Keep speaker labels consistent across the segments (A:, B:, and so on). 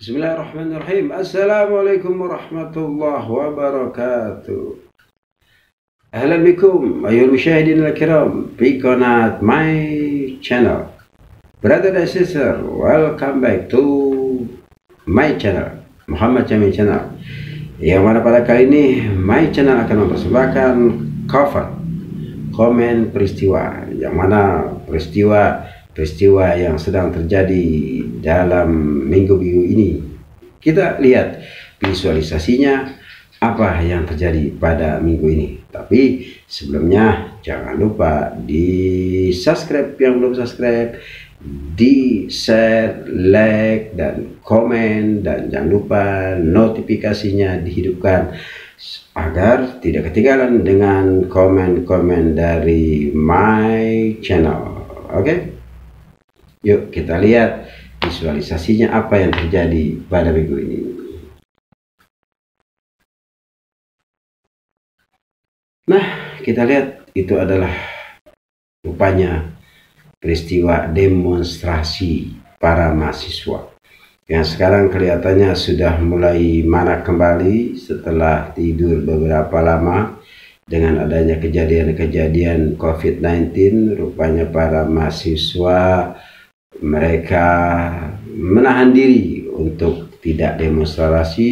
A: Bismillahirrahmanirrahim. Assalamualaikum warahmatullahi wabarakatuh. Ahlan bikum ayuhal musyahidin al-kiram fi qanat my channel. Brother and sister, welcome back to my channel, Muhammad Jamil Channel. Yang mana pada kali ini my channel akan mempersembahkan cover komen peristiwa, yang mana peristiwa yang sedang terjadi dalam minggu-minggu ini. Kita lihat visualisasinya apa yang terjadi pada minggu ini. Tapi sebelumnya jangan lupa di subscribe yang belum subscribe, di share, like, dan komen, dan jangan lupa notifikasinya dihidupkan agar tidak ketinggalan dengan komen-komen dari my channel. Oke? Yuk kita lihat visualisasinya apa yang terjadi pada minggu ini. Nah, kita lihat itu adalah rupanya peristiwa demonstrasi para mahasiswa yang sekarang kelihatannya sudah mulai marak kembali setelah tidur beberapa lama dengan adanya kejadian-kejadian COVID-19. Rupanya para mahasiswa mereka menahan diri untuk tidak demonstrasi,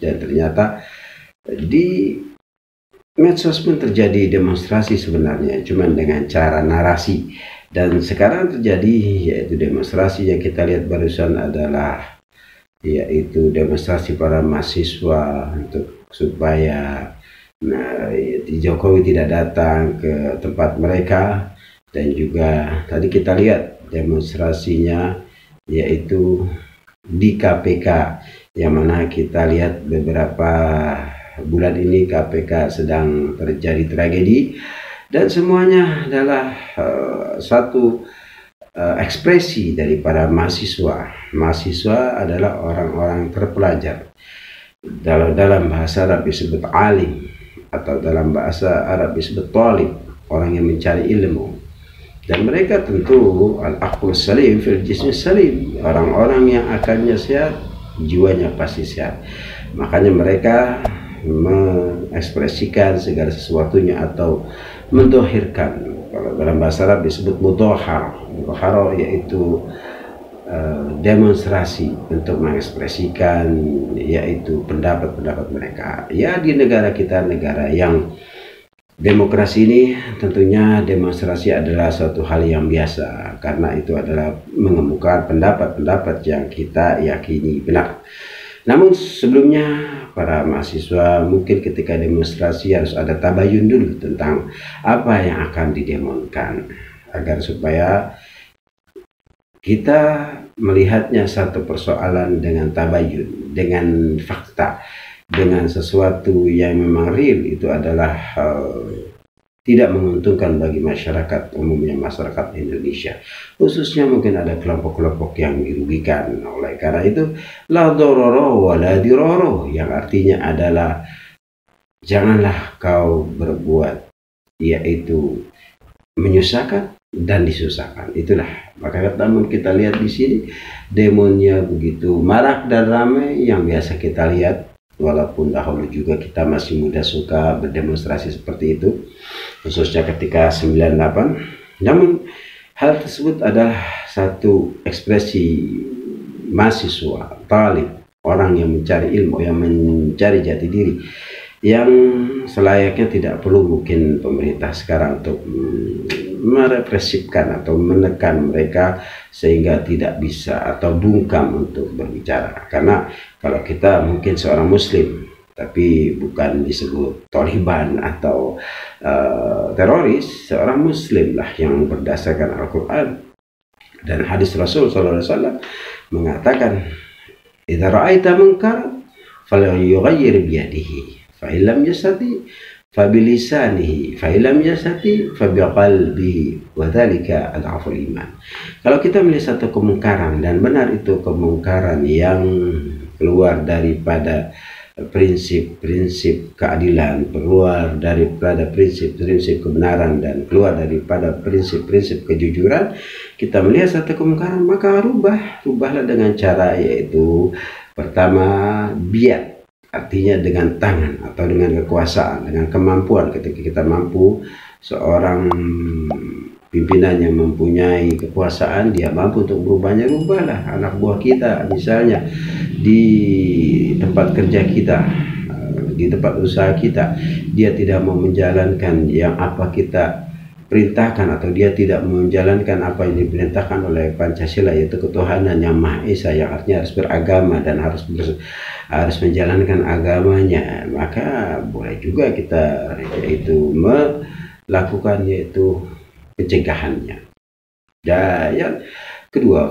A: dan ternyata di medsos pun terjadi demonstrasi sebenarnya, cuman dengan cara narasi. Dan sekarang terjadi yaitu demonstrasi yang kita lihat barusan adalah yaitu demonstrasi para mahasiswa untuk supaya Jokowi tidak datang ke tempat mereka. Dan juga tadi kita lihat demonstrasinya yaitu di KPK, yang mana kita lihat beberapa bulan ini KPK sedang terjadi tragedi, dan semuanya adalah satu ekspresi dari para mahasiswa. Mahasiswa adalah orang-orang terpelajar. Dalam bahasa Arab disebut alim, atau dalam bahasa Arab disebut talib, orang yang mencari ilmu. Dan mereka tentu al-aql salim fil jismi salim, orang-orang yang akalnya sehat, jiwanya pasti sehat. Makanya mereka mengekspresikan segala sesuatunya atau mendohirkan. Kalau dalam bahasa Arab disebut mudahar, yaitu demonstrasi untuk mengekspresikan yaitu pendapat-pendapat mereka. Ya, di negara kita, negara yang demokrasi ini, tentunya demonstrasi adalah suatu hal yang biasa, karena itu adalah mengemukakan pendapat-pendapat yang kita yakini benar. Namun sebelumnya para mahasiswa mungkin ketika demonstrasi harus ada tabayun dulu tentang apa yang akan didemonkan, agar supaya kita melihatnya satu persoalan dengan tabayun, dengan fakta, dengan sesuatu yang memang real. Itu adalah tidak menguntungkan bagi masyarakat umumnya, masyarakat Indonesia. Khususnya mungkin ada kelompok-kelompok yang dirugikan. Oleh karena itu, la dororo wa la diroro, yang artinya adalah janganlah kau berbuat yaitu menyusahkan dan disusahkan. Itulah maka namun kita lihat di sini demonya begitu marak dan ramai yang biasa kita lihat. Walaupun dahulu juga kita masih muda suka berdemonstrasi seperti itu, khususnya ketika 98. Namun hal tersebut adalah satu ekspresi mahasiswa, talib, orang yang mencari ilmu, yang mencari jati diri, yang selayaknya tidak perlu mungkin pemerintah sekarang untuk merepresifkan atau menekan mereka sehingga tidak bisa atau bungkam untuk berbicara. Karena kalau kita mungkin seorang muslim tapi bukan disebut Taliban atau teroris, seorang muslim lah yang berdasarkan Al-Quran dan hadis Rasul SAW mengatakan, idza ra'aita munkaran falyughayyir biyadihi fa illam yastati fabilisanihi fa illam yastati fabiqalbihi wa dzalika adhaful iman. Kalau kita melihat satu kemungkaran dan benar itu kemungkaran yang keluar daripada prinsip-prinsip keadilan, keluar daripada prinsip-prinsip kebenaran, dan keluar daripada prinsip-prinsip kejujuran, kita melihat satu kemungkaran, maka rubahlah dengan cara yaitu Pertama, biad, artinya dengan tangan atau dengan kekuasaan, dengan kemampuan. Ketika kita mampu, seorang pimpinan yang mempunyai kekuasaan, dia mampu untuk berubahnya, rubahlah anak buah kita, misalnya di tempat kerja kita, di tempat usaha kita, dia tidak mau menjalankan yang apa kita perintahkan, atau dia tidak menjalankan apa yang diperintahkan oleh Pancasila, yaitu ketuhanan yang Maha Esa, yang artinya harus beragama dan harus menjalankan agamanya, maka boleh juga kita yaitu melakukan yaitu pencegahannya. Dan yang kedua,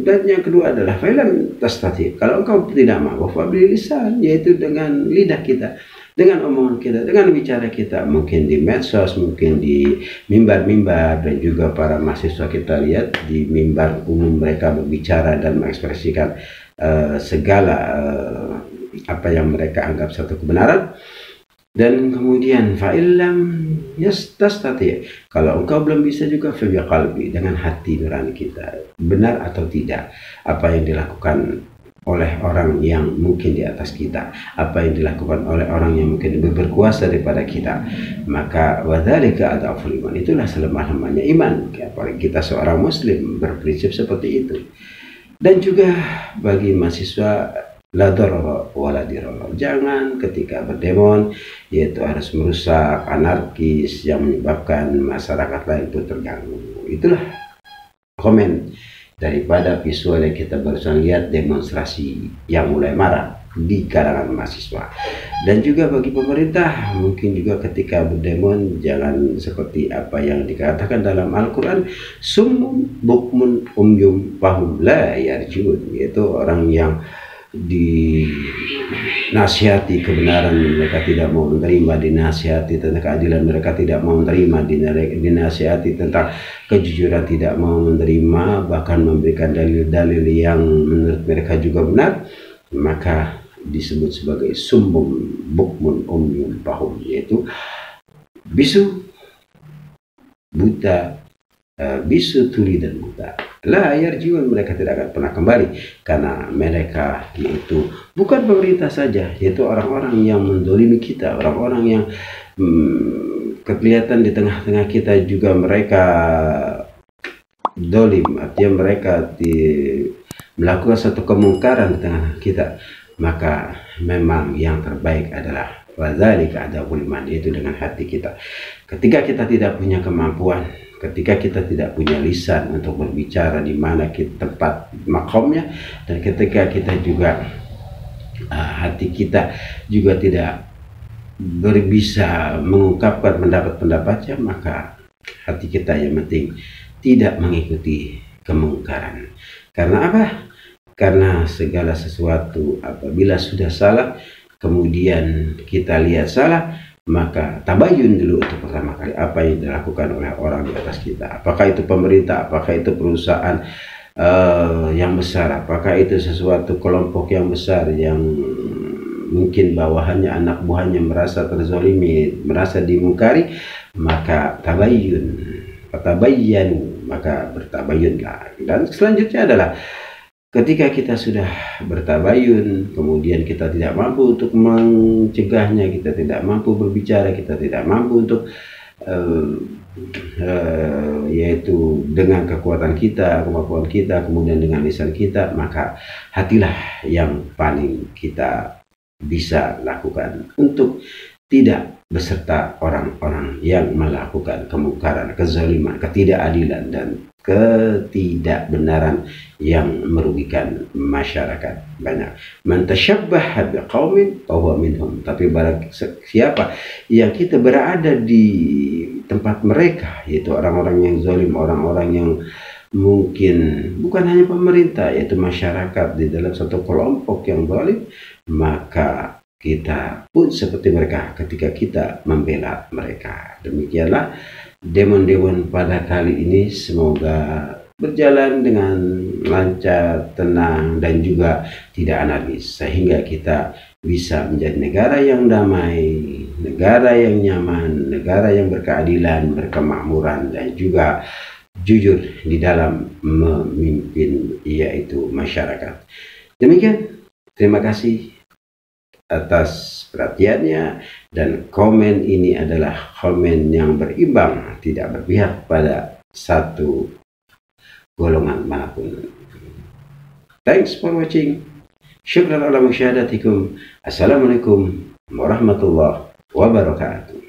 A: dan yang kedua adalah fa'ilam tastati, kalau engkau tidak mampu, fa'bil lisan, yaitu dengan lidah kita, dengan omongan kita, dengan bicara kita, mungkin di medsos, mungkin di mimbar-mimbar, dan juga para mahasiswa kita lihat di mimbar umum mereka berbicara dan mengekspresikan segala apa yang mereka anggap satu kebenaran. Dan kemudian fa'ilam yastastati, kalau engkau belum bisa juga qalbi, dengan hati nurani kita, benar atau tidak apa yang dilakukan oleh orang yang mungkin di atas kita, apa yang dilakukan oleh orang yang mungkin lebih berkuasa daripada kita, maka wadzalika adhaful iman, itulah selemah-lemahnya iman. Apalagi kita seorang muslim berprinsip seperti itu. Dan juga bagi mahasiswa, la darara wala dirara, jangan ketika berdemon yaitu harus merusak, anarkis, yang menyebabkan masyarakat lain pun terganggu. Itulah komen daripada visual yang kita barusan lihat, demonstrasi yang mulai marak di kalangan mahasiswa. Dan juga bagi pemerintah, mungkin juga ketika berdemon jangan seperti apa yang dikatakan dalam Al-Quran, summun bukmun umyum fahum la yarjun, yaitu orang yang dinasihati kebenaran mereka tidak mau menerima, dinasihati tentang keadilan mereka tidak mau menerima, dinasihati tentang kejujuran tidak mau menerima, bahkan memberikan dalil-dalil yang menurut mereka juga benar, maka disebut sebagai sumbung bukmun umyum fahum, yaitu bisu, buta, bisu, tuli, dan buta. La yarjiun, mereka tidak akan pernah kembali, karena mereka yaitu bukan pemerintah saja, yaitu orang-orang yang mendolimi kita, orang-orang yang kelihatan di tengah-tengah kita juga mereka dolim, artinya mereka melakukan satu kemungkaran di tengah kita, maka memang yang terbaik adalah wadzalika adhaful iman, yaitu dengan hati kita. Ketika kita tidak punya kemampuan, ketika kita tidak punya lisan untuk berbicara di mana tempat makomnya, dan ketika kita juga hati kita juga tidak bisa mengungkapkan pendapat-pendapatnya, maka hati kita yang penting tidak mengikuti kemungkaran. Karena apa? Karena segala sesuatu apabila sudah salah, kemudian kita lihat salah, maka tabayun dulu untuk pertama kali apa yang dilakukan oleh orang di atas kita. Apakah itu pemerintah, apakah itu perusahaan yang besar, apakah itu sesuatu kelompok yang besar yang mungkin bawahannya, anak buahnya merasa terzolimi, merasa dimungkari, maka tabayyanu, maka bertabayunlah. Dan selanjutnya adalah ketika kita sudah bertabayun, kemudian kita tidak mampu untuk mencegahnya, kita tidak mampu berbicara, kita tidak mampu untuk yaitu dengan kekuatan kita, kemampuan kita, kemudian dengan lisan kita, maka hatilah yang paling kita bisa lakukan untuk tidak beserta orang-orang yang melakukan kemungkaran, kezaliman, ketidakadilan, dan ketidakbenaran yang merugikan masyarakat. Banyak man tashabbaha biqaumin fahuwa minhum, tapi barang siapa yang kita berada di tempat mereka, yaitu orang-orang yang zalim, orang-orang yang mungkin bukan hanya pemerintah, yaitu masyarakat di dalam satu kelompok yang zalim, maka kita pun seperti mereka ketika kita membela mereka. Demikianlah demon-demon pada kali ini, semoga berjalan dengan lancar, tenang, dan juga tidak anarkis, sehingga kita bisa menjadi negara yang damai, negara yang nyaman, negara yang berkeadilan, berkemakmuran, dan juga jujur di dalam memimpin, yaitu masyarakat. Demikian, terima kasih atas perhatiannya, dan komen ini adalah komen yang berimbang, tidak berpihak pada satu golongan manapun. Thanks for watching. Syukran ala musyahadatikum. Assalamualaikum warahmatullahi wabarakatuh.